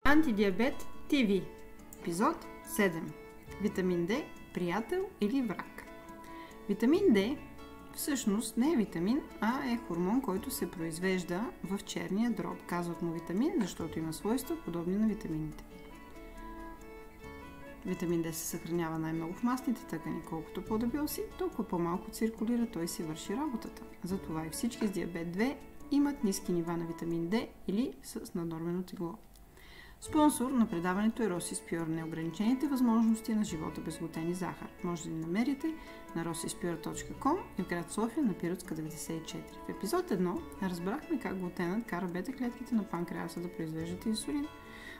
Антидиабет ТВ. Епизод 7. Витамин D – приятел или враг? Витамин D всъщност не е витамин, а е хормон, който се произвежда в черния дроб. Казват му витамин, защото има свойства подобни на витамините. Витамин D се съхранява най-много в мастните тъкани. Колкото по-дебел си, толкова по-малко циркулира, той си върши работата. Затова и всички с диабет 2 имат ниски нива на витамин D или с наднормено тегло. Спонсор на предаването е Rossis Pure. Неограничените възможности на живота без глутен и захар. Може да ни намерите на rossispure.com и в град София на Пиротска 94. В епизод 1 разбрахме как глутенът кара бета-клетките на панкреаса да произвеждат инсулин.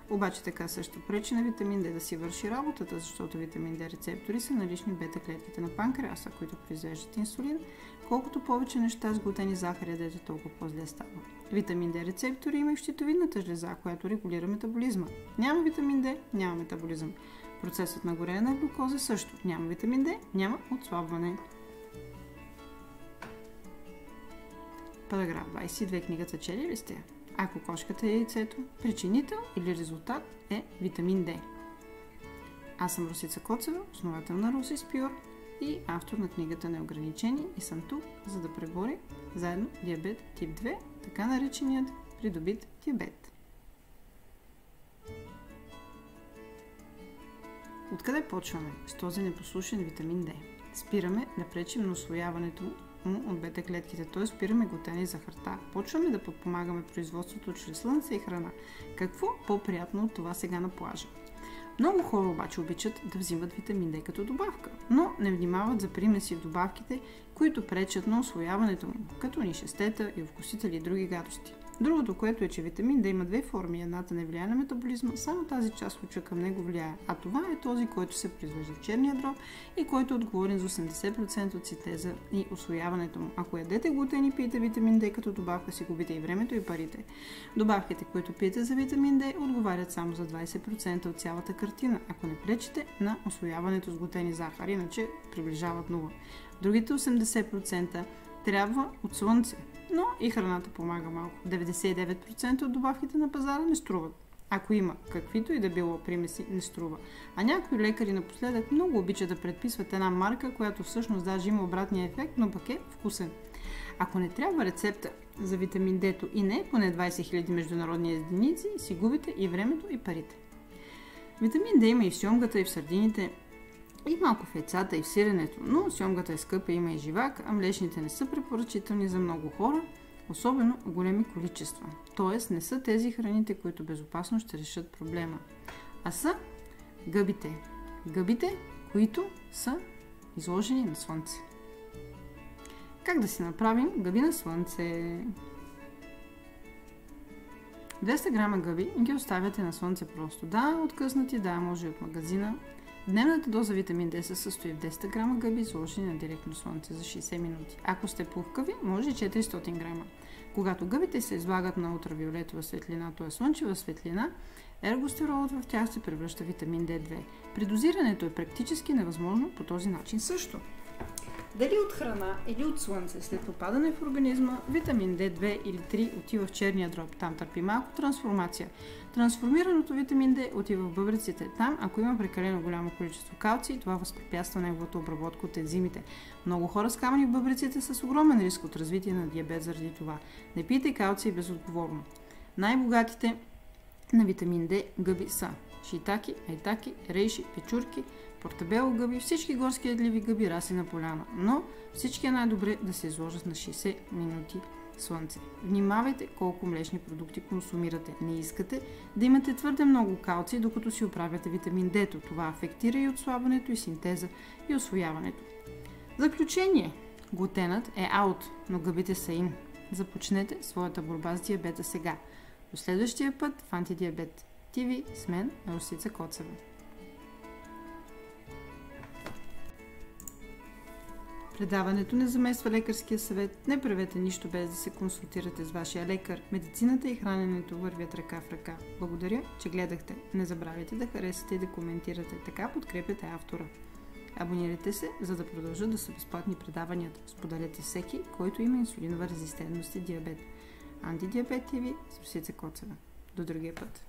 Обаче така също пречи на витамин D да си върши работата, защото витамин D рецептори са налични в бета-клетките на панкреаса, които произвеждат инсулин. Колкото повече неща с глутен и захар ядете, толкова по-зле става. Витамин D рецептори има и в щитовидната жлеза, която регулира метаболизма. Няма витамин D, няма метаболизъм. Процесът на горене на глюкоза също. Няма витамин D, няма отслабване. Параграф 22. Книгата чели ли сте? Ако кошката е яйцето, причинител или резултат е витамин D. Аз съм Росица Коцева, основател на Rossis Pure и автор на книгата Неограничени и съм тук, за да преборя заедно диабет тип 2, така нареченият придобит диабет. Откъде почваме с този непослушен витамин D? Спираме да пречим на усвояването му от бета-клетките, т.е. спираме глутен и захарта. Почваме да подпомагаме производството чрез слънце и храна. Какво по-приятно от това сега на плажа? Много хора обаче обичат да взимат витамин D като добавка, но не внимават за примеси в добавките, които пречат на усвояването му, като нишестета и овкусители и други гадости. Другото, което е, че витамин D има две форми. Едната не влияе на метаболизма, само тази част луча към него влияе, а това е този, който се произвежда в черния дроб и който е отговорен за 80% от синтеза и усвояването му. Ако ядете глутен и пиете витамин D като добавка, си губите и времето и парите. Добавките, които пиете за витамин D, отговарят само за 20% от цялата картина, ако не пречите на усвояването с глутен и захар, иначе приближават 0. Другите 80% трябва от слънце, но и храната помага малко. 99% от добавките на пазара не струват. Ако има каквито и да било примеси, не струва. А някои лекари напоследък много обичат да предписват една марка, която всъщност даже има обратния ефект, но пък е вкусен. Ако не трябва рецепта за витамин D и не поне 20 000 международни единици, си губите и времето и парите. Витамин D има и в сьомгата, и в сардините, и малко в яйцата и в сиренето, но сьомгата е скъпа, има и живак, а млечните не са препоръчителни за много хора, особено в големи количества. Тоест не са тези храните, които безопасно ще решат проблема, а са гъбите. Гъбите, които са изложени на слънце. Как да си направим гъби на слънце? 200 грама гъби ги оставяте на слънце просто. Да, откъснати, да, може и от магазина. Дневната доза витамин D се състои в 10 грама гъби, изложени на директно слънце за 60 минути. Ако сте пухкави, може и 400 грама. Когато гъбите се излагат на ултравиолетова светлина, т.е. слънчева светлина, ергостеролът в тях се превръща в витамин D2. При дозирането е практически невъзможно по този начин също. Дали от храна или от слънце, след попадане в организма, витамин D2 или 3 отива в черния дроб. Там търпи малко трансформация. Трансформираното витамин D отива в бъбреците. Там, ако има прекалено голямо количество калций, това възпрепятства неговата обработка от ензимите. Много хора с камъни в бъбреците са с огромен риск от развитие на диабет заради това. Не пийте калций безотговорно. Най-богатите на витамин D гъби са шиитаки, айтаки, рейши, печурки, портабело гъби, всички горски ядливи гъби, раси на поляна, но всички е най-добре да се изложат на 60 минути слънце. Внимавайте колко млечни продукти консумирате. Не искате да имате твърде много калций, докато си оправяте витамин D. Това афектира и отслабването, и синтеза, и усвояването. Заключение. Глутенът е аут, но гъбите са ин. Започнете своята борба с диабета сега. До следващия път в Антидиабет ТВ с мен Росица Коцева. Предаването не замества лекарския съвет. Не правете нищо без да се консултирате с вашия лекар. Медицината и храненето вървят ръка в ръка. Благодаря, че гледахте. Не забравяйте да харесате и да коментирате. Така подкрепяте автора. Абонирайте се, за да продължат да са безплатни предаванията. Споделете всеки, който има инсулинова резистентност и диабет. Антидиабет ТВ с Росица Коцева. До другия път.